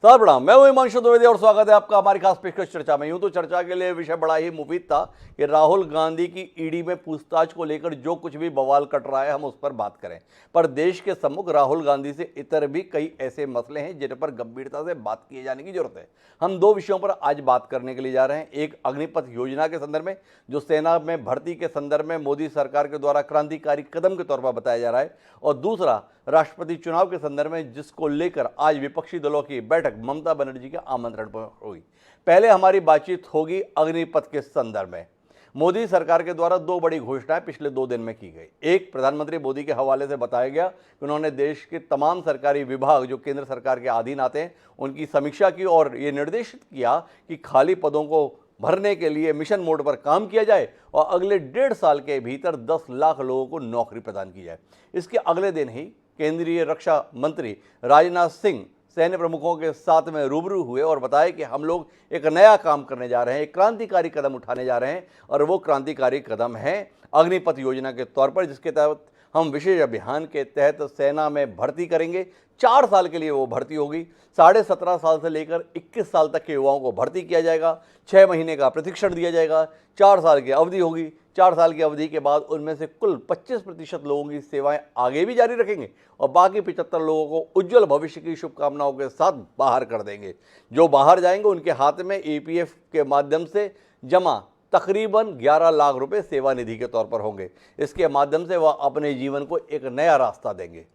Sir प्रणाम, मैं हूं हिमांशु द्विवेदी और स्वागत है आपका हमारी खास पेशकश चर्चा में। यूं तो चर्चा के लिए विषय बड़ा ही मुफीद था कि राहुल गांधी की ईडी में पूछताछ को लेकर जो कुछ भी बवाल कट रहा है हम उस पर बात करें, पर देश के सम्मुख राहुल गांधी से इतर भी कई ऐसे मसले हैं जिन पर गंभीरता से बात किए जाने की जरूरत है। हम दो विषयों पर आज बात करने के लिए जा रहे हैं। एक अग्निपथ योजना के संदर्भ में, जो सेना में भर्ती के संदर्भ में मोदी सरकार के द्वारा क्रांतिकारी कदम के तौर पर बताया जा रहा है, और दूसरा राष्ट्रपति चुनाव के संदर्भ में, जिसको लेकर आज विपक्षी दलों की बैठक ममता बनर्जी के आमंत्रण पर हुई। पहले हमारी बातचीत होगी अग्निपथ के संदर्भ में। मोदी सरकार के द्वारा दो बड़ी घोषणाएं पिछले 2 दिन में की गई। एक, प्रधानमंत्री मोदी के हवाले से बताया गया कि उन्होंने देश के तमाम सरकारी विभाग जो केंद्र सरकार के अधीन आते हैं उनकी समीक्षा की और ये निर्देशित किया कि खाली पदों को भरने के लिए मिशन मोड पर काम किया जाए और अगले 1.5 साल के भीतर 10 लाख लोगों को नौकरी प्रदान की जाए। इसके अगले दिन ही केंद्रीय रक्षा मंत्री राजनाथ सिंह सैन्य प्रमुखों के साथ में रूबरू हुए और बताया कि हम लोग एक नया काम करने जा रहे हैं, एक क्रांतिकारी कदम उठाने जा रहे हैं, और वो क्रांतिकारी कदम है अग्निपथ योजना के तौर पर, जिसके तहत हम विशेष अभियान के तहत सेना में भर्ती करेंगे। 4 साल के लिए वो भर्ती होगी। 17.5 साल से लेकर 21 साल तक के युवाओं को भर्ती किया जाएगा। 6 महीने का प्रशिक्षण दिया जाएगा। 4 साल की अवधि होगी। 4 साल की अवधि के बाद उनमें से कुल 25% लोगों की सेवाएं आगे भी जारी रखेंगे और बाकी 75 लोगों को उज्जवल भविष्य की शुभकामनाओं के साथ बाहर कर देंगे। जो बाहर जाएंगे उनके हाथ में ईपीएफ के माध्यम से जमा तकरीबन 11 लाख रुपए सेवा निधि के तौर पर होंगे। इसके माध्यम से वह अपने जीवन को एक नया रास्ता देंगे।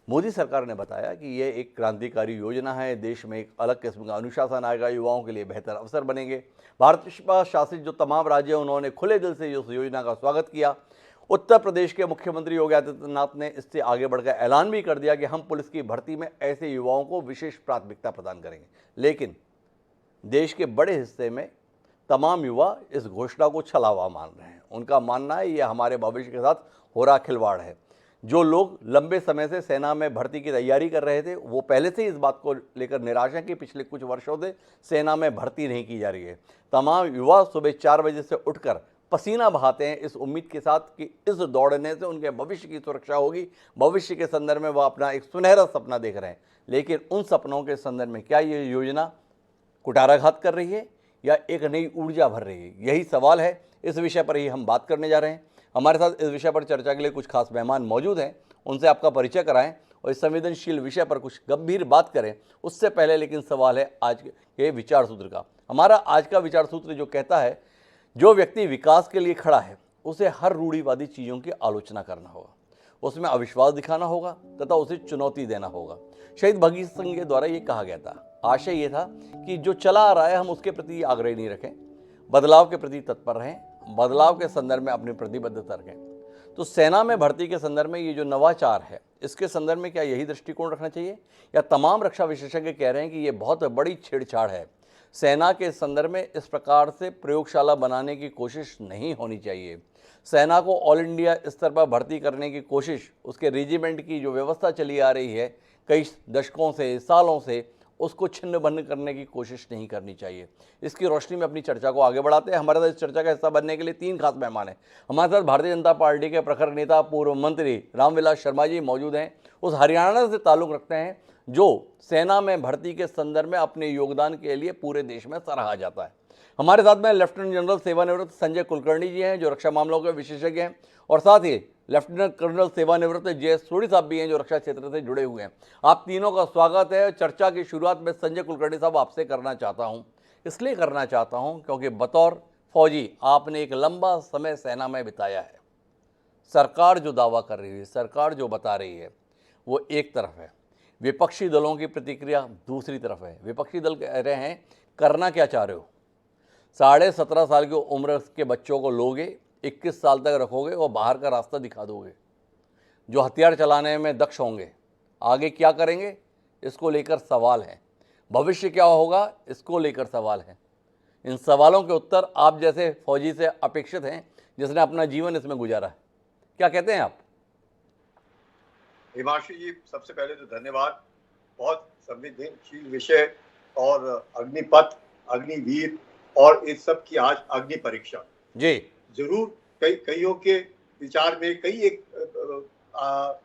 मोदी सरकार ने बताया कि यह एक क्रांतिकारी योजना है। देश में एक अलग किस्म का अनुशासन आएगा, युवाओं के लिए बेहतर अवसर बनेंगे। भाजपा शासित जो तमाम राज्य हैं उन्होंने खुले दिल से इस योजना का स्वागत किया। उत्तर प्रदेश के मुख्यमंत्री योगी आदित्यनाथ ने इससे आगे बढ़कर ऐलान भी कर दिया कि हम पुलिस की भर्ती में ऐसे युवाओं को विशेष प्राथमिकता प्रदान करेंगे। लेकिन देश के बड़े हिस्से में तमाम युवा इस घोषणा को छलावा मान रहे हैं। उनका मानना है यह हमारे भविष्य के साथ हो रहा खिलवाड़ है। जो लोग लंबे समय से सेना में भर्ती की तैयारी कर रहे थे वो पहले से ही इस बात को लेकर निराश हैं कि पिछले कुछ वर्षों से सेना में भर्ती नहीं की जा रही है। तमाम युवा सुबह 4 बजे से उठकर पसीना बहाते हैं इस उम्मीद के साथ कि इस दौड़ने से उनके भविष्य की सुरक्षा होगी। भविष्य के संदर्भ में वह अपना एक सुनहरा सपना देख रहे हैं, लेकिन उन सपनों के संदर्भ में क्या ये योजना कुठाराघात कर रही है या एक नई ऊर्जा भर रही है? यही सवाल है। इस विषय पर ही हम बात करने जा रहे हैं। हमारे साथ इस विषय पर चर्चा के लिए कुछ खास मेहमान मौजूद हैं, उनसे आपका परिचय कराएं और इस संवेदनशील विषय पर कुछ गंभीर बात करें। उससे पहले लेकिन सवाल है आज के विचार सूत्र का। हमारा आज का विचार सूत्र जो कहता है, जो व्यक्ति विकास के लिए खड़ा है उसे हर रूढ़िवादी चीज़ों की आलोचना करना होगा, उसमें अविश्वास दिखाना होगा तथा उसे चुनौती देना होगा। शहीद भगत सिंह के द्वारा ये कहा गया था। आशय ये था कि जो चला आ रहा है हम उसके प्रति आग्रह नहीं रखें, बदलाव के प्रति तत्पर रहें, बदलाव के संदर्भ में अपनी प्रतिबद्धता रखें। तो सेना में भर्ती के संदर्भ में ये जो नवाचार है इसके संदर्भ में क्या यही दृष्टिकोण रखना चाहिए, या तमाम रक्षा विशेषज्ञ कह रहे हैं कि ये बहुत बड़ी छेड़छाड़ है? सेना के संदर्भ में इस प्रकार से प्रयोगशाला बनाने की कोशिश नहीं होनी चाहिए। सेना को ऑल इंडिया स्तर पर भर्ती करने की कोशिश, उसके रेजिमेंट की जो व्यवस्था चली आ रही है कई दशकों से, सालों से, उसको छिन्न भिन्न करने की कोशिश नहीं करनी चाहिए। इसकी रोशनी में अपनी चर्चा को आगे बढ़ाते हैं। हमारे साथ इस चर्चा का हिस्सा बनने के लिए 3 खास मेहमान हैं। हमारे साथ भारतीय जनता पार्टी के प्रखर नेता पूर्व मंत्री रामविलास शर्मा जी मौजूद हैं। उस हरियाणा से ताल्लुक़ रखते हैं जो सेना में भर्ती के संदर्भ में अपने योगदान के लिए पूरे देश में सराहा जाता है। हमारे साथ में लेफ्टिनेंट जनरल सेवानिवृत्त संजय कुलकर्णी जी हैं जो रक्षा मामलों के विशेषज्ञ हैं, और साथ ही लेफ्टिनेंट कर्नल सेवानिवृत्त जे.एस. सोढ़ी साहब भी हैं जो रक्षा क्षेत्र से जुड़े हुए हैं। आप तीनों का स्वागत है। चर्चा की शुरुआत में संजय कुलकर्णी साहब आपसे करना चाहता हूं। इसलिए करना चाहता हूं क्योंकि बतौर फौजी आपने एक लंबा समय सेना में बिताया है। सरकार जो दावा कर रही है, सरकार जो बता रही है, वो एक तरफ है, विपक्षी दलों की प्रतिक्रिया दूसरी तरफ है। विपक्षी दल कह रहे हैं करना क्या चाह रहे हो? 17.5 साल की उम्र के बच्चों को लोगे, 21 साल तक रखोगे और बाहर का रास्ता दिखा दोगे। जो हथियार चलाने में दक्ष होंगे आगे क्या करेंगे, इसको लेकर सवाल है। भविष्य क्या होगा, इसको लेकर सवाल है। इन सवालों के उत्तर आप जैसे फौजी से अपेक्षित हैं जिसने अपना जीवन इसमें गुजारा है। क्या कहते हैं आप? हिमांशु जी, सबसे पहले तो धन्यवाद। बहुत संवेदनशील विषय और अग्निपथ, अग्निवीर और इस सब की आज अग्नि परीक्षा जी जरूर कईयों के विचार में कई एक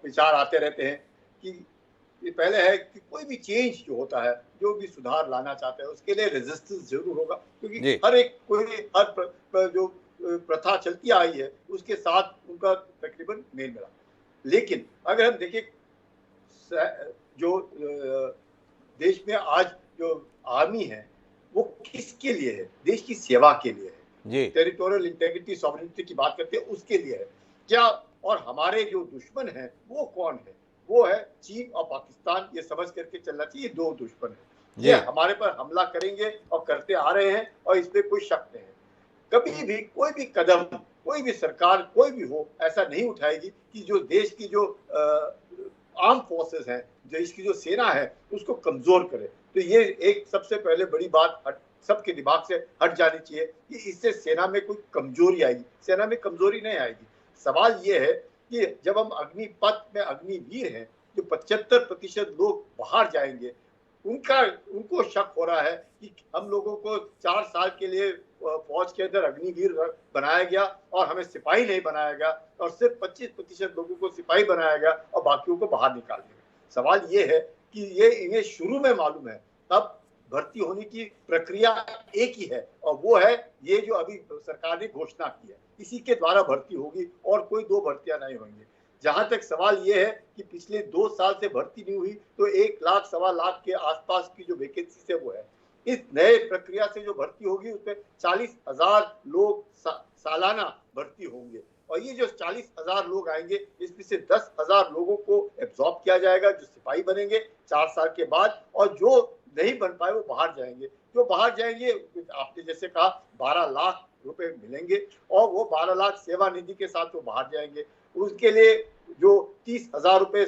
विचार आते रहते हैं कि ये पहले है कि कोई भी चेंज जो होता है, जो भी सुधार लाना चाहते हैं, उसके लिए रेजिस्टेंस जरूर होगा, क्योंकि जी हर एक जो प्रथा चलती आई है उसके साथ उनका तकरीबन मेल मिला। लेकिन अगर हम देखें जो देश में आज जो आर्मी है वो किसके लिए है? देश की सेवा के लिए है। जी टेरिटोरियल इंटेग्रिटी सॉवरेनिटी की बात करते हैं, उसके लिए है क्या? और हमारे जो दुश्मन है वो कौन है? वो है चीन और पाकिस्तान। ये समझ करके चलना चाहिए, दो दुश्मन है, ये जी हमारे पर हमला करेंगे और करते आ रहे हैं, और इसमें कोई शक नहीं है। कभी भी कोई भी कदम, कोई भी सरकार, कोई भी हो, ऐसा नहीं उठाएगी कि जो देश की जो आर्म फोर्सेस हैं, देश की जो सेना है, उसको कमजोर करे। तो ये एक सबसे पहले बड़ी बात सबके दिमाग से हट जानी चाहिए कि इससे सेना में कोई कमजोरी आएगी। सेना में कमजोरी नहीं आएगी। सवाल ये है कि जब हम अग्निपथ में अग्निवीर हैं, जो 75% लोग बाहर जाएंगे, उनको शक हो रहा है कि हम लोगों को 4 साल के लिए फौज के अंदर अग्निवीर बनाया गया और हमें सिपाही नहीं बनाया गया, और सिर्फ 25% लोगों को सिपाही बनाया गया और बाकियों को बाहर निकाल दिया। सवाल ये है कि ये इन्हें शुरू में मालूम है, तब भर्ती होने की प्रक्रिया एक ही है, और वो है ये जो अभी सरकार ने घोषणा की है, इसी के द्वारा भर्ती होगी और कोई दो भर्तियां नहीं होंगी। जहां तक सवाल ये है कि पिछले 2 साल से भर्ती नहीं हुई, तो 1 लाख सवा लाख के आसपास की जो वैकेंसी है वो है। इस नए प्रक्रिया से जो भर्ती होगी उसमें 40,000 लोग सालाना भर्ती होंगे, और ये जो 40,000 लोग आएंगे, इसमें से 10,000 लोगों को एब्जॉर्ब किया जाएगा जो सिपाही बनेंगे 4 साल के बाद, और जो नहीं बन पाए वो बाहर जाएंगे। जो बाहर जाएंगे, आपने जैसे कहा 12 लाख रुपए मिलेंगे, और वो 12 लाख सेवा निधि के साथ वो बाहर जाएंगे। उसके लिए जो 30,000 रुपए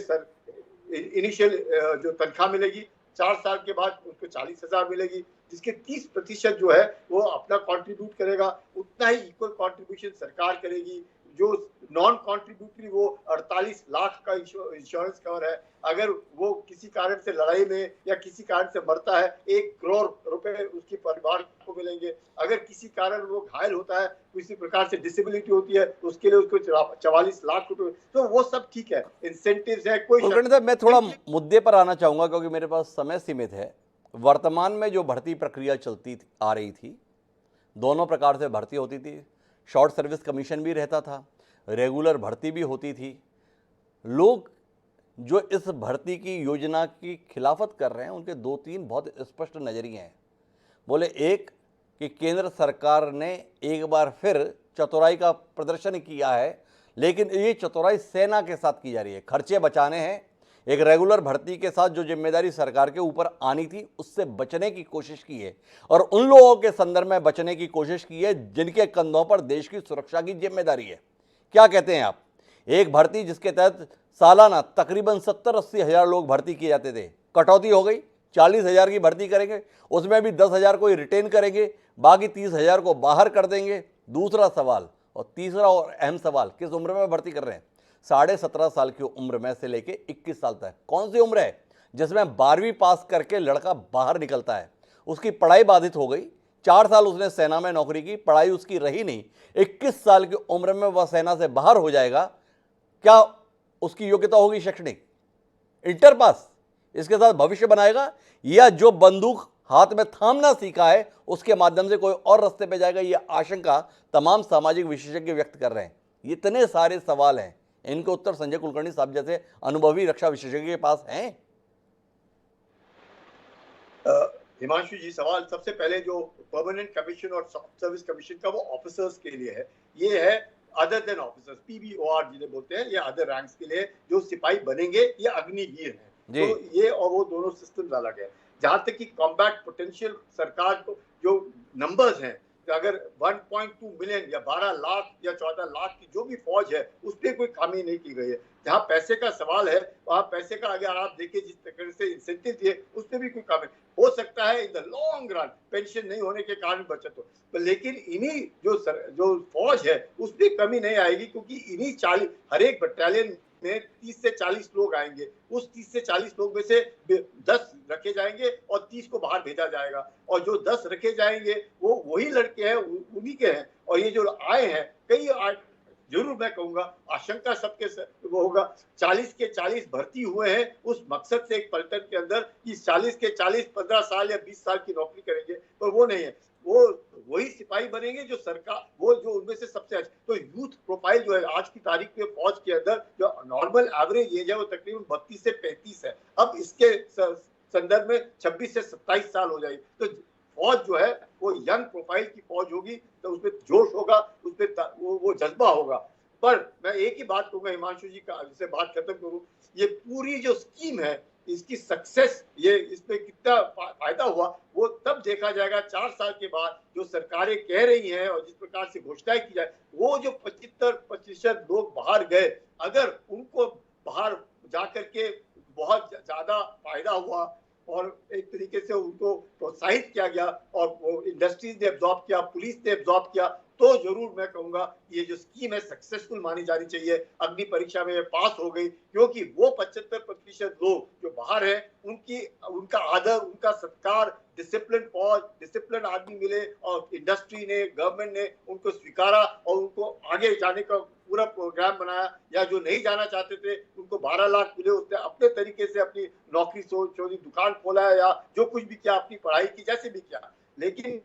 इनिशियल जो तनख्वाह मिलेगी, 4 साल के बाद उसको 40,000 मिलेगी, जिसके 30% जो है वो अपना कंट्रीब्यूट करेगा। उतना ही इक्वल कंट्रीब्यूशन सरकार करेगी। जो नॉन कंट्रीब्यूटरी वो 48 लाख का इंश्योरेंस कवर है। अगर वो किसी कारण से लड़ाई में या किसी कारण से मरता है, 1 करोड़ रुपए उसके परिवार को मिलेंगे। अगर किसी कारण वो घायल होता है, किसी प्रकार से डिसेबिलिटी होती है, उसके लिए उसको 44 लाख रुपए, तो वो सब ठीक है, इंसेंटिव्स है, कोई कुलकर्णी साहब, मैं थोड़ा मुद्दे पर आना चाहूंगा क्योंकि मेरे पास समय सीमित है। वर्तमान में जो भर्ती प्रक्रिया आ रही थी, दोनों प्रकार से भर्ती होती थी। शॉर्ट सर्विस कमीशन भी रहता था, रेगुलर भर्ती भी होती थी। लोग जो इस भर्ती की योजना की खिलाफत कर रहे हैं, उनके 2-3 बहुत स्पष्ट नज़रिए हैं। बोले, एक कि केंद्र सरकार ने एक बार फिर चतुराई का प्रदर्शन किया है, लेकिन ये चतुराई सेना के साथ की जा रही है। खर्चे बचाने हैं। एक रेगुलर भर्ती के साथ जो जिम्मेदारी सरकार के ऊपर आनी थी, उससे बचने की कोशिश की है, और उन लोगों के संदर्भ में बचने की कोशिश की है जिनके कंधों पर देश की सुरक्षा की जिम्मेदारी है। क्या कहते हैं आप? एक भर्ती जिसके तहत सालाना तकरीबन 70-80 हज़ार लोग भर्ती किए जाते थे, कटौती हो गई, 40,000 की भर्ती करेंगे, उसमें भी 10,000 को ही रिटेन करेंगे, बाकी 30,000 को बाहर कर देंगे। दूसरा सवाल, और तीसरा और अहम सवाल, किस उम्र में भर्ती कर रहे हैं? 17.5 साल की उम्र में से लेके 21 साल तक। कौन सी उम्र है जिसमें 12वीं पास करके लड़का बाहर निकलता है? उसकी पढ़ाई बाधित हो गई, 4 साल उसने सेना में नौकरी की, पढ़ाई उसकी रही नहीं, 21 साल की उम्र में वह सेना से बाहर हो जाएगा। क्या उसकी योग्यता होगी शैक्षणिक? Inter pass? इसके साथ भविष्य बनाएगा, या जो बंदूक हाथ में थामना सीखा है उसके माध्यम से कोई और रास्ते पे जाएगा? ये आशंका तमाम सामाजिक विशेषज्ञ व्यक्त कर रहे हैं। ये इतने सारे सवाल हैं, इनके उत्तर संजय कुलकर्णी साहब जैसे अनुभवी रक्षा विशेषज्ञ के पास हैं। हिमांशु जी, सवाल सबसे पहले जो परमानेंट कमीशन और सॉफ्ट सर्विस कमीशन का, वो ऑफिसर्स के लिए है। ये है अदर देन ऑफिसर्स, PBOR जिन्हें बोलते हैं, ये अदर रैंक्स के लिए जो सिपाही बनेंगे, ये अग्निवीर हैं। तो ये और वो दोनों सिस्टम अलग है। जहां तक कि कॉम्बैट पोटेंशियल, सरकार को जो नंबर्स हैं, कि अगर 1.2 मिलियन या 12 लाख या 14 लाख की जो भी फौज है, उस पर कोई खामी नहीं की गई है। जहां पैसे का सवाल है, वहां पैसे का अगर आप देखिए जिस तरह से इंसेंटिव दिए, उस पर भी कोई खामी हो सकता है। In the long run pension नहीं होने के कारण बचत हो, लेकिन इन्हीं जो फौज है उसमें कमी नहीं आएगी, क्योंकि इन्हीं 40 हर एक बटालियन में 30 से 40 लोग आएंगे। उस 30 से 40 लोग में से 10 रखे जाएंगे और 30 को बाहर भेजा जाएगा, और जो 10 रखे जाएंगे वो वही लड़के हैं, उन्हीं के हैं। और ये जो आए हैं, कई जरूर मैं कहूंगा आशंका सबके वो होगा। 40 के 40 भर्ती हुए हैं उस मकसद से एक पलटन के अंदर कि 40 के 40 15 साल या 20 साल की नौकरी करेंगे, पर वो नहीं है। वो वही सिपाही बनेंगे जो सरकार, वो जो उनमें से सबसे अच्छा। तो यूथ प्रोफाइल जो है आज की तारीख में फौज के अंदर जो नॉर्मल एवरेज एज है वो तकरीबन 32 से 35 है। अब इसके संदर्भ में 26 से 27 साल हो जाएगी। तो फौज जो है वो यंग प्रोफाइल की फौज होगी, तो उसमें जोश होगा, उसमें वो जज्बा होगा। पर मैं एक ही बात कहूंगा हिमांशु जी का, जिसे बात खत्म करूं, ये पूरी जो स्कीम है इसकी सक्सेस, ये इसमें कितना फायदा हुआ वो तब देखा जाएगा 4 साल के बाद। जो सरकारें कह रही हैं और जिस प्रकार से घोषणाएं की जाए, वो जो 75% लोग बाहर गए, अगर उनको बाहर जाकर के बहुत ज्यादा फायदा हुआ और एक तरीके से उनको प्रोत्साहित किया गया और वो इंडस्ट्रीज ने एब्जॉर्ब किया, पुलिस ने एब्जॉर्ब किया, तो जरूर मैं कहूंगा ये जो स्कीम है सक्सेसफुल मानी जानी चाहिए। अग्नि परीक्षा में पास हो गई, क्योंकि वो 75% लोग जो बाहर हैं उनका आदर, उनका सत्कार, डिसिप्लिन फौज, डिसिप्लिन आदमी मिले और इंडस्ट्री ने, गवर्नमेंट ने उनको स्वीकारा और उनको आगे जाने का पूरा प्रोग्राम बनाया। या जो नहीं जाना चाहते थे उनको 12 लाख मिले, उसने अपने तरीके से अपनी नौकरी छोड़ी, दुकान खोला या जो कुछ भी किया, अपनी पढ़ाई की, जैसे भी किया। लेकिन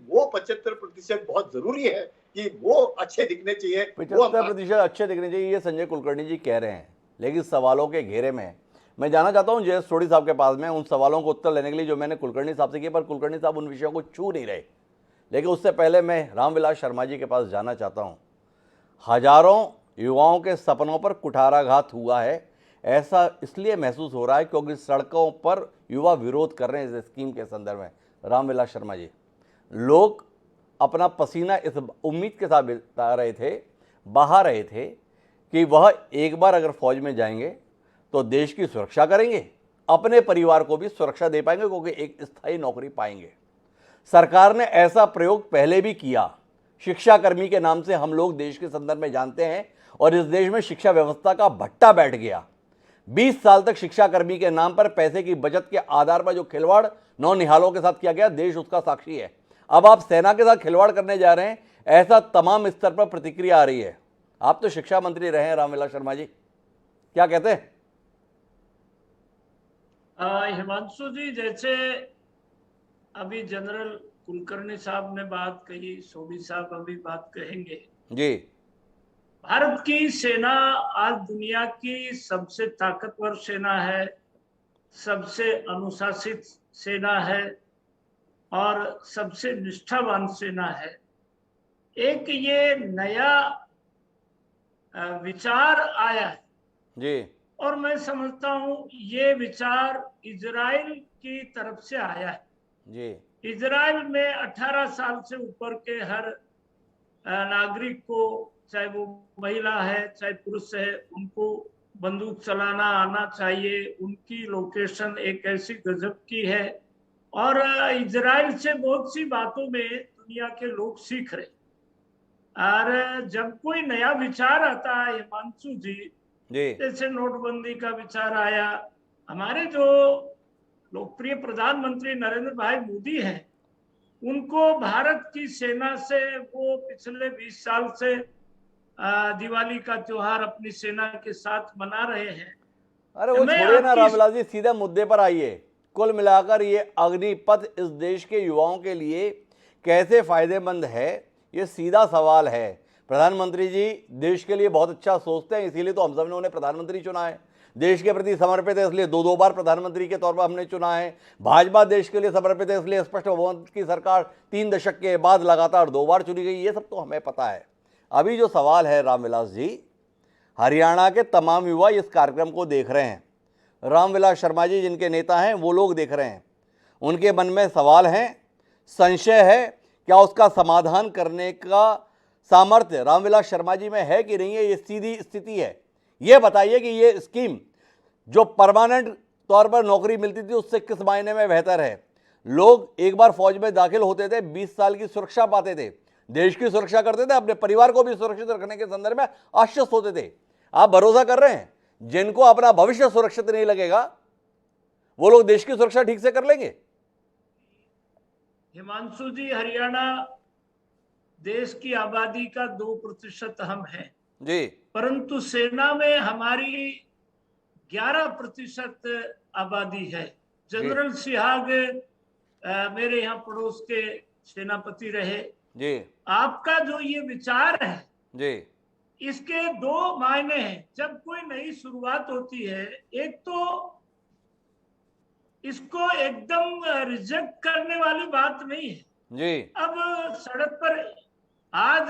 वो 75% बहुत जरूरी है कि वो अच्छे दिखने चाहिए। 75% अच्छे दिखने चाहिए, ये संजय कुलकर्णी जी कह रहे हैं। लेकिन सवालों के घेरे में मैं जाना चाहता हूं जयेश सोढ़ी साहब के पास में उन सवालों को उत्तर लेने के लिए जो मैंने कुलकर्णी साहब से किए, पर कुलकर्णी साहब उन विषयों को छू नहीं रहे। लेकिन उससे पहले मैं रामविलास शर्मा जी के पास जाना चाहता हूं। हजारों युवाओं के सपनों पर कुठाराघात हुआ है, ऐसा इसलिए महसूस हो रहा है क्योंकि सड़कों पर युवा विरोध कर रहे हैं इस स्कीम के संदर्भ में। रामविलास शर्मा जी, लोग अपना पसीना इस उम्मीद के साथ बिता रहे थे, बहा रहे थे कि वह एक बार अगर फौज में जाएंगे तो देश की सुरक्षा करेंगे, अपने परिवार को भी सुरक्षा दे पाएंगे, क्योंकि एक स्थायी नौकरी पाएंगे। सरकार ने ऐसा प्रयोग पहले भी किया। शिक्षा कर्मी के नाम से हम लोग देश के संदर्भ में जानते हैं, और इस देश में शिक्षा व्यवस्था का भट्टा बैठ गया। 20 साल तक शिक्षा कर्मी के नाम पर पैसे की बचत के आधार पर जो खिलवाड़ नौनिहालों के साथ किया गया, देश उसका साक्षी है। अब आप सेना के साथ खिलवाड़ करने जा रहे हैं, ऐसा तमाम स्तर पर प्रतिक्रिया आ रही है। आप तो शिक्षा मंत्री रहे हैं रामविलास शर्मा जी, क्या कहते हैं? हिमांशु जी, जैसे अभी जनरल कुलकर्णी साहब ने बात कही, सोढ़ी साहब अभी बात कहेंगे जी। भारत की सेना आज दुनिया की सबसे ताकतवर सेना है, सबसे अनुशासित सेना है और सबसे निष्ठावान सेना है। एक ये नया विचार आया है जी। और मैं समझता हूं ये विचार इजराइल की तरफ से आया है। जी। इजराइल में 18 साल से ऊपर के हर नागरिक को, चाहे वो महिला है चाहे पुरुष है, उनको बंदूक चलाना आना चाहिए। उनकी लोकेशन एक ऐसी गजब की है और इजराइल से बहुत सी बातों में दुनिया के लोग सीख रहे। और जब कोई नया विचार आता है हिमांशु जी, जैसे नोटबंदी का विचार आया, हमारे जो लोकप्रिय प्रधानमंत्री नरेंद्र भाई मोदी हैं, उनको भारत की सेना से वो पिछले 20 साल से दिवाली का त्योहार अपनी सेना के साथ मना रहे हैं। अरे वो छोड़िए ना रामविलास जी, सीधे मुद्दे पर आइए। कुल मिलाकर ये अग्निपथ इस देश के युवाओं के लिए कैसे फायदेमंद है, ये सीधा सवाल है। प्रधानमंत्री जी देश के लिए बहुत अच्छा सोचते हैं, इसीलिए तो हम सब ने उन्हें प्रधानमंत्री चुना है। देश के प्रति समर्पित है, इसलिए दो बार प्रधानमंत्री के तौर पर हमने चुना है। भाजपा देश के लिए समर्पित है, इसलिए स्पष्ट बहुमत की सरकार 3 दशक के बाद लगातार 2 बार चुनी गई। ये सब तो हमें पता है। अभी जो सवाल है रामविलास जी, हरियाणा के तमाम युवा इस कार्यक्रम को देख रहे हैं। रामविलास शर्मा जी जिनके नेता हैं वो लोग देख रहे हैं। उनके मन में सवाल हैं, संशय है, क्या उसका समाधान करने का सामर्थ्य रामविलास शर्मा जी में है कि नहीं है? ये सीधी स्थिति है। ये बताइए कि ये स्कीम जो परमानेंट तौर पर नौकरी मिलती थी उससे किस मायने में बेहतर है? लोग एक बार फौज में दाखिल होते थे, 20 साल की सुरक्षा पाते थे, देश की सुरक्षा करते थे, अपने परिवार को भी सुरक्षित रखने के संदर्भ में आश्वस्त होते थे। आप भरोसा कर रहे हैं जिनको अपना भविष्य सुरक्षित नहीं लगेगा वो लोग देश की सुरक्षा ठीक से कर लेंगे? हिमांशु जी, हरियाणा देश की आबादी का 2% हम हैं। जी परंतु सेना में हमारी 11% आबादी है। जनरल सिहाग मेरे यहाँ पड़ोस के सेनापति रहे। जी आपका जो ये विचार है, जी इसके दो मायने हैं। जब कोई नई शुरुआत होती है, एक तो इसको एकदम रिजेक्ट करने वाली बात नहीं है। जी अब सड़क पर आज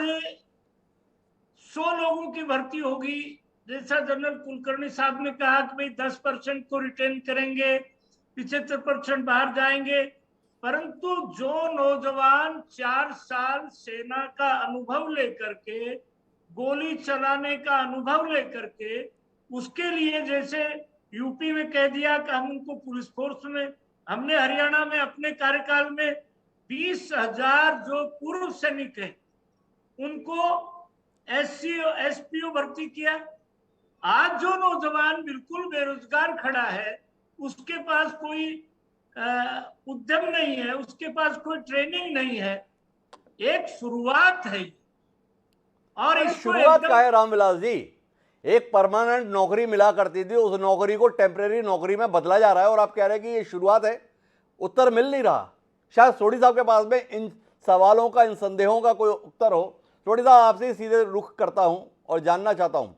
100 लोगों की भर्ती होगी, जैसा जनरल कुलकर्णी साहब ने कहा कि भाई 10% को रिटेन करेंगे, 75% बाहर जाएंगे। परंतु जो नौजवान 4 साल सेना का अनुभव लेकर के, गोली चलाने का अनुभव लेकर के, उसके लिए जैसे यूपी में कह दिया कि हम उनको पुलिस फोर्स में, हमने हरियाणा में अपने कार्यकाल में 20,000 जो पूर्व सैनिक हैं उनको एसपीओ भर्ती किया। आज जो नौजवान बिल्कुल बेरोजगार खड़ा है, उसके पास कोई उद्यम नहीं है, उसके पास कोई ट्रेनिंग नहीं है। एक शुरुआत है और अरे इसको शुरुआत का है एकदम रामविलास जी। एक परमानेंट नौकरी मिला करती थी, उस नौकरी को टेम्परेरी नौकरी में बदला जा रहा है और आप कह रहे हैं कि ये शुरुआत है। उत्तर मिल नहीं रहा। शायद सोढ़ी साहब के पास में इन सवालों का, इन संदेहों का कोई उत्तर हो। सोढ़ी साहब, आपसे ही सीधे रुख करता हूं और जानना चाहता हूं,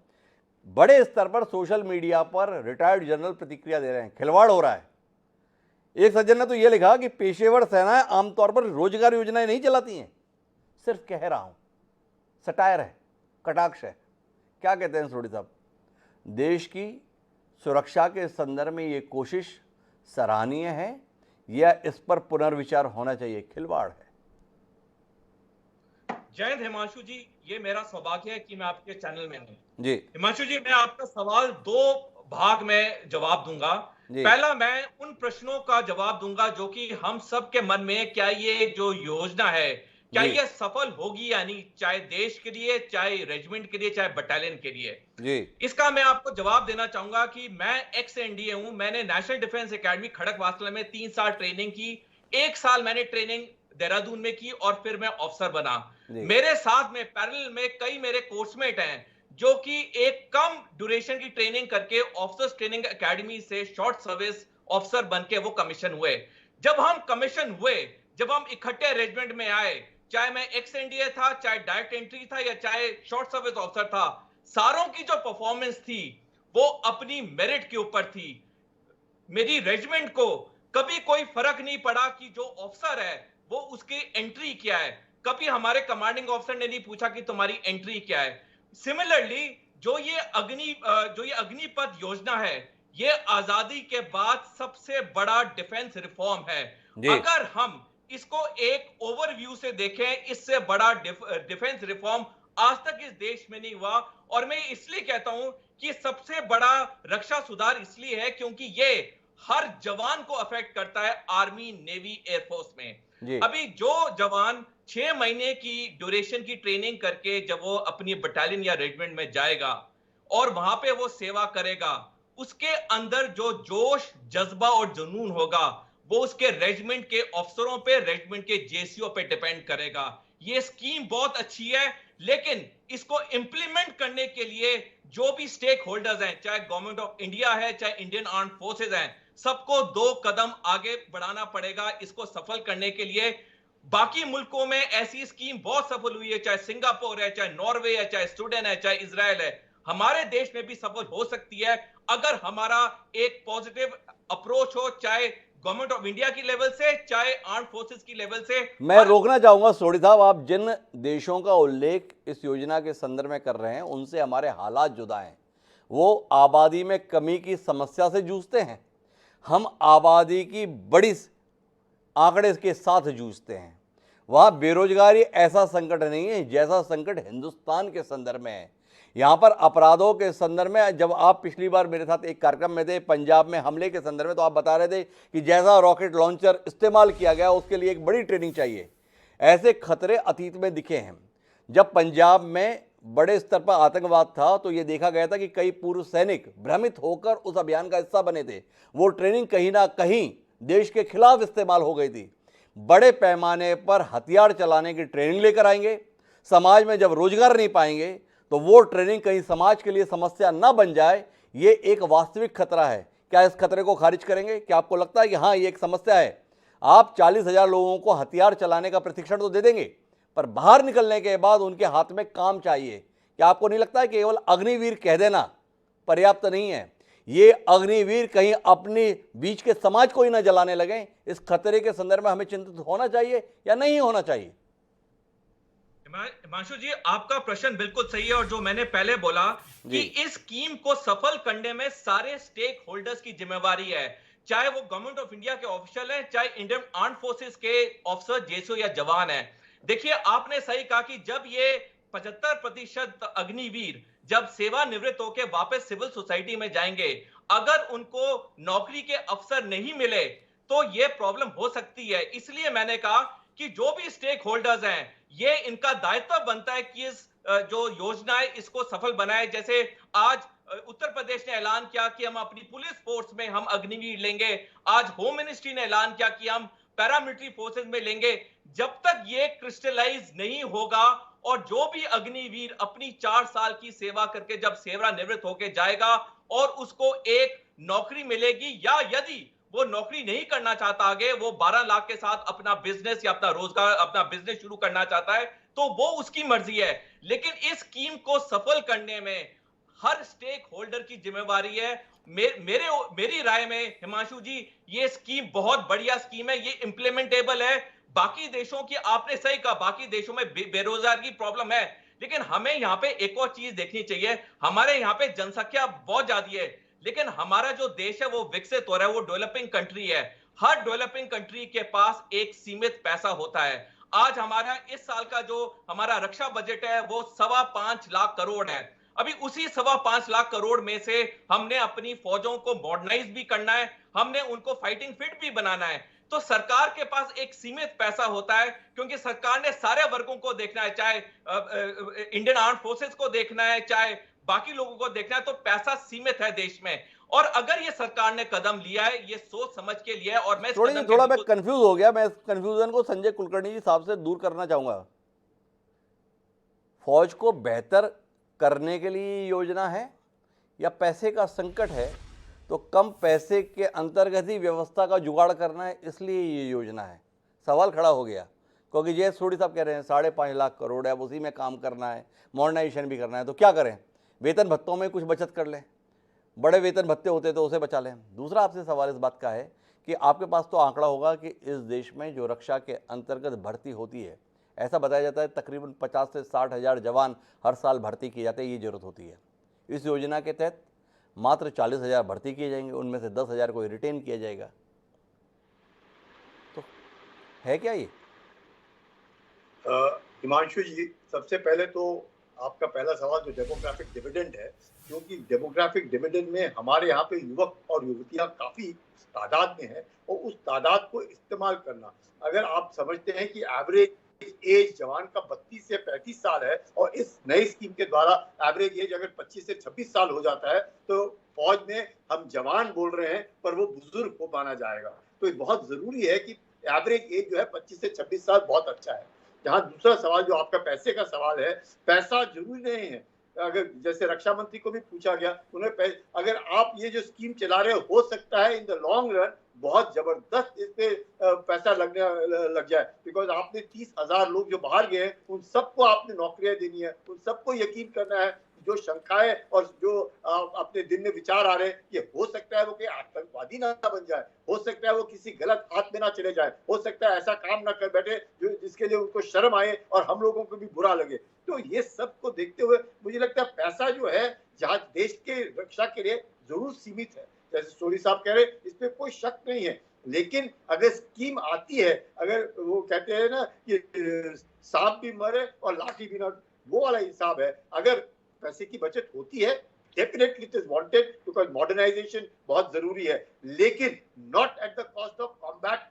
बड़े स्तर पर सोशल मीडिया पर रिटायर्ड जनरल प्रतिक्रिया दे रहे हैं, खिलवाड़ हो रहा है। एक सज्जन ने तो यह लिखा कि पेशेवर सेनाएं आमतौर पर रोजगार योजनाएं नहीं चलाती हैं, सिर्फ कह रहा हूं, सटायर है, कटाक्ष है। क्या कहते हैं सोढ़ी साहब? देश की सुरक्षा के संदर्भ में ये कोशिश सराहनीय है या इस पर पुनर्विचार होना चाहिए? खिलवाड़ है। जय हिंद हिमांशु जी, ये मेरा सौभाग्य है कि मैं आपके चैनल में हूँ। जी हिमांशु जी, मैं आपका सवाल 2 भाग में जवाब दूंगा। पहला, मैं उन प्रश्नों का जवाब दूंगा जो कि हम सब के मन में, क्या ये जो योजना है, क्या ये सफल होगी या नहीं, चाहे देश के लिए, चाहे रेजिमेंट के लिए, चाहे बटालियन के लिए। जी इसका मैं आपको जवाब देना चाहूंगा कि मैं एक्स एनडीए हूं। मैंने नेशनल डिफेंस एकेडमी खड़कवासला में 3 साल ट्रेनिंग की। 1 साल मैंने ट्रेनिंग देहरादून में की और फिर मैं ऑफिसर बना। मेरे साथ में पैरेलल में कई मेरे कोर्समेट हैं जो कि एक कम ड्यूरेशन की ट्रेनिंग करके ऑफिसर्स ट्रेनिंग एकेडमी से शॉर्ट सर्विस ऑफिसर बनके वो कमीशन हुए। जब हम कमीशन हुए, जब हम इकट्ठे रेजिमेंट में आए, चाहे मैं एक्स एनडीए था, चाहे डायरेक्ट एंट्री था या चाहे शॉर्ट सर्विस ऑफिसर था, सारों की जो परफॉर्मेंस थी वो अपनी मेरिट के ऊपर थी। मेरी रेजिमेंट को कभी कोई फर्क नहीं पड़ा कि जो ऑफिसर है वो उसकी एंट्री क्या है। कभी हमारे कमांडिंग ऑफिसर ने नहीं पूछा कि तुम्हारी एंट्री क्या है। सिमिलरली जो ये अग्निपथ योजना है, ये आजादी के बाद सबसे बड़ा डिफेंस रिफॉर्म है। अगर हम इसको एक ओवरव्यू से देखें, इससे बड़ा डिफेंस रिफॉर्म आज तक इस देश में नहीं हुआ। और मैं इसलिए कहता हूं कि सबसे बड़ा रक्षा सुधार इसलिए है क्योंकि ये हर जवान को अफेक्ट करता है, आर्मी, नेवी, एयरफोर्स में। अभी जो जवान 6 महीने की ड्यूरेशन की ट्रेनिंग करके जब वो अपनी बटालियन या रेजिमेंट में जाएगा और वहां पे वो सेवा करेगा, उसके अंदर जो जोश, जज्बा और जुनून होगा वो उसके रेजिमेंट के अफसरों पे, रेजिमेंट के जेसीओ पे डिपेंड करेगा। ये स्कीम बहुत अच्छी है, लेकिन इसको इंप्लीमेंट करने के लिए जो भी स्टेक होल्डर्स हैं, चाहे गवर्नमेंट ऑफ इंडिया है, चाहे इंडियन आर्म फोर्सेज हैं, सबको 2 कदम आगे बढ़ाना पड़ेगा इसको सफल करने के लिए। बाकी मुल्कों में ऐसी स्कीम बहुत सफल हुई है, चाहे सिंगापुर है, चाहे नॉर्वे है, चाहे स्वीडन है, चाहे इजराइल है। हमारे देश में भी सफल हो सकती है अगर हमारा एक पॉजिटिव अप्रोच हो, चाहे गवर्नमेंट ऑफ इंडिया की लेवल से, चाहे आर्म फोर्सेस की लेवल से। मैं रोकना चाहूंगा सोढ़ी साहब, आप जिन देशों का उल्लेख इस योजना के संदर्भ में कर रहे हैं उनसे हमारे हालात जुदा हैं। वो आबादी में कमी की समस्या से जूझते हैं, हम आबादी की बड़ी आंकड़े के साथ जूझते हैं। वहाँ बेरोजगारी ऐसा संकट नहीं है जैसा संकट हिंदुस्तान के संदर्भ में है। यहाँ पर अपराधों के संदर्भ में, जब आप पिछली बार मेरे साथ एक कार्यक्रम में थे पंजाब में हमले के संदर्भ में, तो आप बता रहे थे कि जैसा रॉकेट लॉन्चर इस्तेमाल किया गया उसके लिए एक बड़ी ट्रेनिंग चाहिए। ऐसे खतरे अतीत में दिखे हैं। जब पंजाब में बड़े स्तर पर आतंकवाद था तो ये देखा गया था कि कई पूर्व सैनिक भ्रमित होकर उस अभियान का हिस्सा बने थे। वो ट्रेनिंग कहीं ना कहीं देश के खिलाफ इस्तेमाल हो गई थी। बड़े पैमाने पर हथियार चलाने की ट्रेनिंग लेकर आएंगे, समाज में जब रोजगार नहीं पाएंगे तो वो ट्रेनिंग कहीं समाज के लिए समस्या ना बन जाए, ये एक वास्तविक खतरा है। क्या इस खतरे को खारिज करेंगे? क्या आपको लगता है कि हाँ ये एक समस्या है? आप 40,000 लोगों को हथियार चलाने का प्रशिक्षण तो दे देंगे, पर बाहर निकलने के बाद उनके हाथ में काम चाहिए। क्या आपको नहीं लगता है कि केवल अग्निवीर कह देना पर्याप्त नहीं है? ये अग्निवीर कहीं अपने बीच के समाज को ही ना जलाने लगे। इस खतरे के संदर्भ में हमें चिंतित होना चाहिए या नहीं होना चाहिए? हिमांशु जी, आपका प्रश्न बिल्कुल सही है, और जो मैंने पहले बोला कि इस स्कीम को सफल करने में सारे स्टेक होल्डर्स की जिम्मेवारी है, चाहे वो गवर्नमेंट ऑफ इंडिया के ऑफिशियल हैं, चाहे इंडियन आर्म फोर्सेस के ऑफिसर, जेसो या जवान हैं। देखिए, आपने सही कहा कि जब ये 75% अग्निवीर जब सेवानिवृत्त होकर वापस सिविल सोसाइटी में जाएंगे, अगर उनको नौकरी के अवसर नहीं मिले तो ये प्रॉब्लम हो सकती है। इसलिए मैंने कहा कि जो भी स्टेक होल्डर्स हैं, ये इनका दायित्व बनता है कि इस जो योजना है इसको सफल बनाए। जैसे आज उत्तर प्रदेश ने ऐलान किया कि हम अपनी पुलिस फोर्स में हम अग्निवीर लेंगे, आज होम मिनिस्ट्री ने ऐलान किया कि हम पैरामिलिट्री फोर्सेस में लेंगे। जब तक ये क्रिस्टलाइज नहीं होगा और जो भी अग्निवीर अपनी 4 साल की सेवा करके जब सेवानिवृत्त होकर जाएगा और उसको एक नौकरी मिलेगी, या यदि वो नौकरी नहीं करना चाहता, आगे वो 12 लाख के साथ अपना बिजनेस या अपना रोजगार, अपना बिजनेस शुरू करना चाहता है, तो वो उसकी मर्जी है। लेकिन इस स्कीम को सफल करने में हर स्टेक होल्डर की जिम्मेवारी है। मेरी राय में हिमांशु जी, ये स्कीम बहुत बढ़िया स्कीम है, ये इंप्लीमेंटेबल है। बाकी देशों की, आपने सही कहा, बाकी देशों में बेरोजगारी की प्रॉब्लम है, लेकिन हमें यहाँ पे एक और चीज देखनी चाहिए। हमारे यहाँ पे जनसंख्या बहुत ज्यादा है, लेकिन हमारा जो देश है वो विकसित हो रहा है, वो डेवलपिंग कंट्री है। हर डेवलपिंग कंट्री के पास एक सीमित पैसा होता है। आज हमारा इस साल का जो हमारा रक्षा बजट है वो 5.25 लाख करोड़ है। अभी उसी 5.25 लाख करोड़ में से हमने अपनी फौजों को मॉडर्नाइज भी करना है, हमने उनको फाइटिंग फिट भी बनाना है। तो सरकार के पास एक सीमित पैसा होता है, क्योंकि सरकार ने सारे वर्गों को देखना है, चाहे इंडियन आर्म फोर्सेस को देखना है, चाहे बाकी लोगों को देखना है। तो पैसा सीमित है देश में, और अगर ये सरकार ने कदम लिया है, ये सोच समझ के लिया है। और मैं थोड़ा मैं कंफ्यूज हो गया। मैं इस कंफ्यूजन को संजय कुलकर्णी जी साहब से दूर करना चाहूंगा। फौज को बेहतर करने के लिए योजना है या पैसे का संकट है, तो कम पैसे के अंतर्गत ही व्यवस्था का जुगाड़ करना है, इसलिए ये योजना है? सवाल खड़ा हो गया, क्योंकि जय सोढ़ी साहब कह रहे हैं 5.5 लाख करोड़ है, अब उसी में काम करना है, मॉडर्नाइजेशन भी करना है, तो क्या करें? वेतन भत्तों में कुछ बचत कर लें, बड़े वेतन भत्ते होते तो उसे बचा लें। दूसरा आपसे सवाल इस बात का है कि आपके पास तो आंकड़ा होगा कि इस देश में जो रक्षा के अंतर्गत भर्ती होती है, ऐसा बताया जाता है तकरीबन 50 से 60 हज़ार जवान हर साल भर्ती किए जाते हैं, ये जरूरत होती है। इस योजना के तहत मात्र 40,000 भर्ती किए जाएंगे, उनमें से 10,000 को रिटेन किया जाएगा। तो है क्या ये? हिमांशु जी, सबसे पहले तो आपका पहला सवाल जो डेमोग्राफिक डिविडेंड है, क्योंकि डेमोग्राफिक डिविडेंड में हमारे यहाँ पे युवक और युवतियां काफी तादाद में है, और उस तादाद को इस्तेमाल करना, अगर आप समझते हैं कि एवरेज एज जवान का 32 से 35 साल है, और इस नई स्कीम के द्वारा एवरेज एज अगर 25 से 26 साल हो जाता है, तो फौज में हम जवान बोल रहे हैं पर वो बुजुर्ग हो माना जाएगा। तो ये बहुत जरूरी है कि एवरेज एज जो है 25 से 26 साल बहुत अच्छा है। जहाँ दूसरा सवाल जो आपका पैसे का सवाल है, पैसा जरूरी नहीं है। अगर जैसे रक्षा मंत्री को भी पूछा गया, उन्हें अगर आप ये जो स्कीम चला रहे हो सकता है इन द लॉन्ग रन बहुत जबरदस्त इस पे पैसा लग जाए, बिकॉज आपने 30,000 लोग जो बाहर गए हैं उन सबको आपने नौकरियां देनी है, उन सबको यकीन करना है। जो शंकाएं और जो अपने दिन में विचार आ रहे हैं, ये हो सकता है वो कि आतंकवादी ना बन जाए, हो सकता है वो किसी गलत हाथ में ना चले जाए, हो सकता है ऐसा काम ना कर बैठे जो जिसके लिए उनको शर्म आए और हम लोगों को भी बुरा लगे। तो ये सब को देखते हुए मुझे लगता है पैसा जो है जहाँ देश के रक्षा के लिए जरूर सीमित है, जैसे सोढ़ी साहब कह रहे, इस पे कोई शक नहीं है। लेकिन अगर स्कीम आती है, अगर वो कहते हैं ना कि सांप भी मरे और लाठी भी ना, वो वाला हिसाब है। अगर पैसे की बचत होती है, definitely it is wanted, because modernisation बहुत जरूरी है, लेकिन not at the cost of combat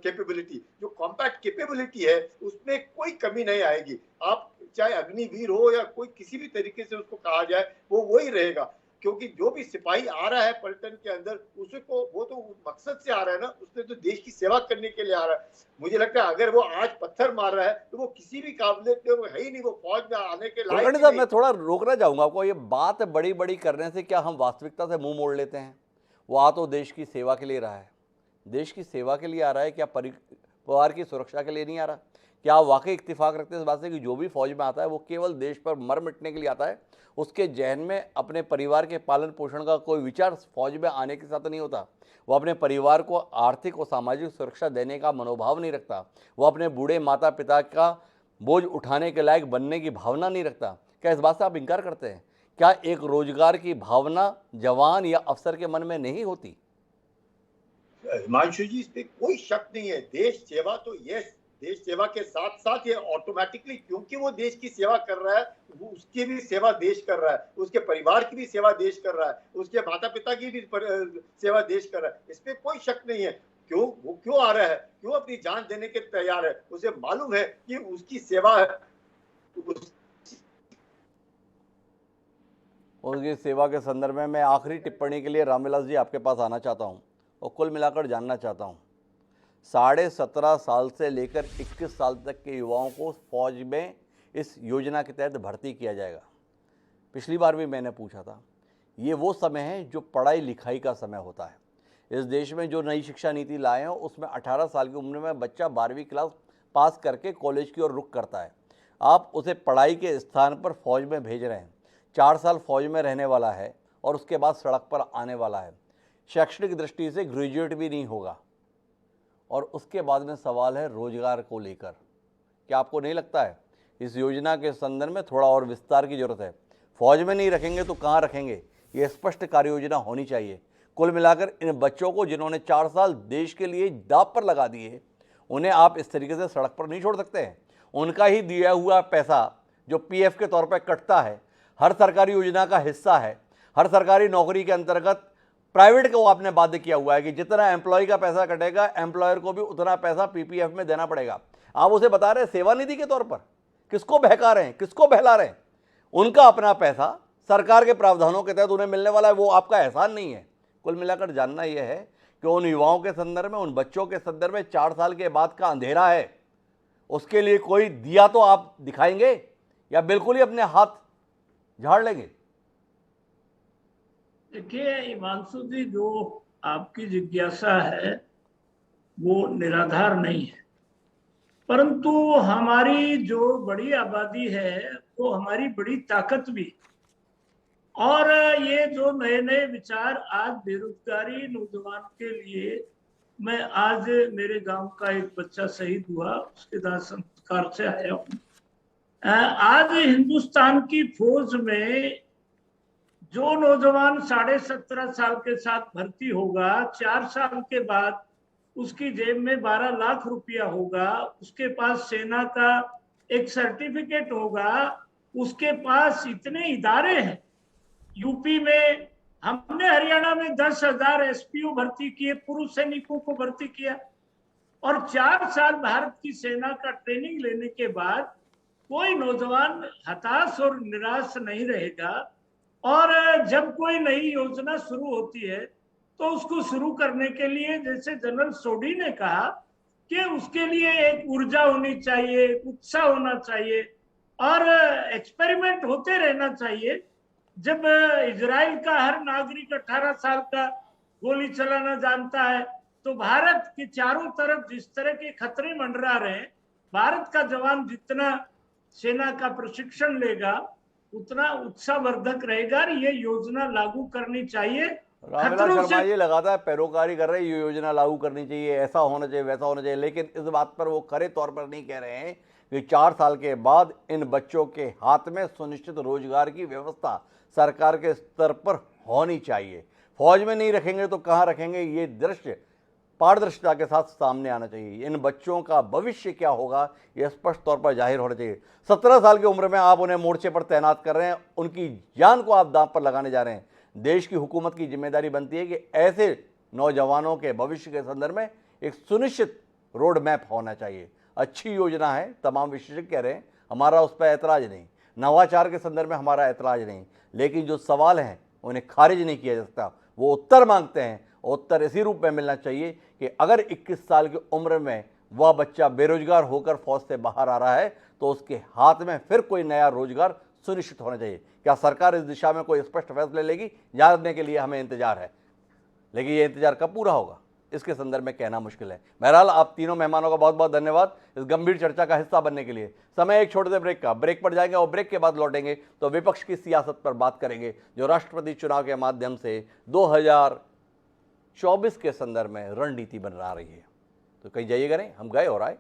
capability. जो कॉम्बैट कैपेबिलिटी है उसमें कोई कमी नहीं आएगी। आप चाहे अग्निवीर हो या कोई किसी भी तरीके से उसको कहा जाए, वो वही रहेगा। क्योंकि जो भी सिपाही आ रहा है पलटन के अंदर उसको वो तो मकसद से आ रहा है ना, उसने तो देश की सेवा करने के लिए आ रहा है। मुझे लगता है अगर वो आज पत्थर मार रहा है तो वो किसी भी काबिलियत में वो है ही नहीं, वो फौज में आने के लायक कुलकर्णी ही साहब, नहीं। मैं थोड़ा रोकना चाहूंगा आपको। ये बात बड़ी बड़ी करने से क्या हम वास्तविकता से मुंह मोड़ लेते हैं? वो आ तो देश की सेवा के लिए रहा है, देश की सेवा के लिए आ रहा है, क्या परिवार की सुरक्षा के लिए नहीं आ रहा? क्या आप वाकई इत्तेफाक रखते हैं इस बात से कि जो भी फौज में आता है वो केवल देश पर मर मिटने के लिए आता है? उसके जहन में अपने परिवार के पालन पोषण का कोई विचार फौज में आने के साथ नहीं होता। वो अपने परिवार को आर्थिक और सामाजिक सुरक्षा देने का मनोभाव नहीं रखता। वो अपने बूढ़े माता पिता का बोझ उठाने के लायक बनने की भावना नहीं रखता। क्या इस बात से आप इनकार करते हैं? क्या एक रोजगार की भावना जवान या अफसर के मन में नहीं होती? हिमांशु जी, इस पे कोई शक नहीं है। देश सेवा तो ये देश सेवा के साथ साथ ये ऑटोमेटिकली, क्योंकि वो देश की सेवा कर रहा है, वो उसकी भी सेवा देश कर रहा है, उसके परिवार की भी सेवा देश कर रहा है, उसके माता पिता की भी सेवा देश कर रहा है। इस पे कोई शक नहीं है। क्यों वो क्यों आ रहा है, क्यों अपनी जान देने के तैयार है? उसे मालूम है कि उसकी सेवा है। उसकी सेवा के संदर्भ में मैं आखिरी टिप्पणी के लिए रामविलास जी आपके पास आना चाहता हूं और कुल मिलाकर जानना चाहता हूं। 17.5 साल से लेकर 21 साल तक के युवाओं को फौज में इस योजना के तहत भर्ती किया जाएगा। पिछली बार भी मैंने पूछा था, ये वो समय है जो पढ़ाई लिखाई का समय होता है। इस देश में जो नई शिक्षा नीति लाए हैं उसमें 18 साल की उम्र में बच्चा 12वीं क्लास पास करके कॉलेज की ओर रुख करता है। आप उसे पढ़ाई के स्थान पर फौज में भेज रहे हैं। 4 साल फौज में रहने वाला है और उसके बाद सड़क पर आने वाला है। शैक्षणिक दृष्टि से ग्रेजुएट भी नहीं होगा। और उसके बाद में सवाल है रोजगार को लेकर। क्या आपको नहीं लगता है इस योजना के संदर्भ में थोड़ा और विस्तार की जरूरत है? फौज में नहीं रखेंगे तो कहाँ रखेंगे? ये स्पष्ट कार्य योजना होनी चाहिए। कुल मिलाकर इन बच्चों को जिन्होंने 4 साल देश के लिए दांव पर लगा दिए, उन्हें आप इस तरीके से सड़क पर नहीं छोड़ सकते हैं। उनका ही दिया हुआ पैसा जो पीएफ के तौर पर कटता है, हर सरकारी योजना का हिस्सा है, हर सरकारी नौकरी के अंतर्गत प्राइवेट को आपने बाध्य किया हुआ है कि जितना एम्प्लॉय का पैसा कटेगा एम्प्लॉयर को भी उतना पैसा पीपीएफ में देना पड़ेगा। आप उसे बता रहे हैं सेवा निधि के तौर पर। किसको बहका रहे हैं, किसको बहला रहे हैं? उनका अपना पैसा सरकार के प्रावधानों के तहत उन्हें मिलने वाला है, वो आपका एहसान नहीं है। कुल मिलाकर जानना यह है कि उन युवाओं के संदर्भ में, उन बच्चों के संदर्भ में 4 साल के बाद का अंधेरा है, उसके लिए कोई दिया तो आप दिखाएंगे या बिल्कुल ही अपने हाथ झाड़ लेंगे? देखिए हिमांशु जी, जो आपकी जिज्ञासा है वो निराधार नहीं है, परंतु हमारी जो बड़ी आबादी है वो हमारी बड़ी ताकत भी। और ये जो नए नए विचार आज बेरोजगारी नौजवान के लिए, मैं आज मेरे गांव का एक बच्चा शहीद हुआ, उसके दाह संस्कार से आया हूँ। आज हिंदुस्तान की फौज में जो नौजवान 17.5 साल के साथ भर्ती होगा, 4 साल के बाद उसकी जेब में 12 लाख रुपया होगा, उसके पास सेना का एक सर्टिफिकेट होगा, उसके पास इतने इदारे हैं। यूपी में हमने हरियाणा में 10,000 एसपीओ भर्ती किए, पुरुष सैनिकों को भर्ती किया, और 4 साल भारत की सेना का ट्रेनिंग लेने के बाद कोई नौजवान हताश और निराश नहीं रहेगा। और जब कोई नई योजना शुरू होती है तो उसको शुरू करने के लिए, जैसे जनरल सोडी ने कहा, कि उसके लिए एक ऊर्जा होनी चाहिए, उत्साह होना चाहिए और एक्सपेरिमेंट होते रहना चाहिए। जब इजराइल का हर नागरिक 18 साल का गोली चलाना जानता है, तो भारत के चारों तरफ जिस तरह के खतरे मंडरा रहे हैं, भारत का जवान जितना सेना का प्रशिक्षण लेगा उतना उत्साहवर्धक रहेगा। ये योजना लागू करनी चाहिए। रामविलास शर्मा ये लगातार पैरोकारी कर रहे हैं, ये योजना लागू करनी चाहिए, ऐसा होना चाहिए, वैसा होना चाहिए, लेकिन इस बात पर वो खरे तौर पर नहीं कह रहे हैं कि 4 साल के बाद इन बच्चों के हाथ में सुनिश्चित रोजगार की व्यवस्था सरकार के स्तर पर होनी चाहिए। फौज में नहीं रखेंगे तो कहाँ रखेंगे? ये दृश्य पारदर्शिता के साथ सामने आना चाहिए। इन बच्चों का भविष्य क्या होगा यह स्पष्ट तौर पर जाहिर होना चाहिए। 17 साल की उम्र में आप उन्हें मोर्चे पर तैनात कर रहे हैं, उनकी जान को आप दांव पर लगाने जा रहे हैं। देश की हुकूमत की जिम्मेदारी बनती है कि ऐसे नौजवानों के भविष्य के संदर्भ में एक सुनिश्चित रोड मैप होना चाहिए। अच्छी योजना है, तमाम विशेषज्ञ कह रहे हैं, हमारा उस पर ऐतराज नहीं, नवाचार के संदर्भ में हमारा ऐतराज नहीं, लेकिन जो सवाल हैं उन्हें खारिज नहीं किया जा सकता। वो उत्तर मांगते हैं और उत्तर इसी रूप में मिलना चाहिए कि अगर 21 साल की उम्र में वह बच्चा बेरोजगार होकर फौज से बाहर आ रहा है तो उसके हाथ में फिर कोई नया रोजगार सुनिश्चित होना चाहिए। क्या सरकार इस दिशा में कोई स्पष्ट फैसले लेगी, जानने के लिए हमें इंतजार है, लेकिन ये इंतजार कब पूरा होगा इसके संदर्भ में कहना मुश्किल है। बहरहाल आप तीनों मेहमानों का बहुत बहुत धन्यवाद इस गंभीर चर्चा का हिस्सा बनने के लिए। समय एक छोटे से ब्रेक का, ब्रेक पर जाएंगे और ब्रेक के बाद लौटेंगे तो विपक्ष की सियासत पर बात करेंगे जो राष्ट्रपति चुनाव के माध्यम से 2024 के संदर्भ में रणनीति बन रही है। तो कहीं जाइएगा नहीं, हम गए और आए।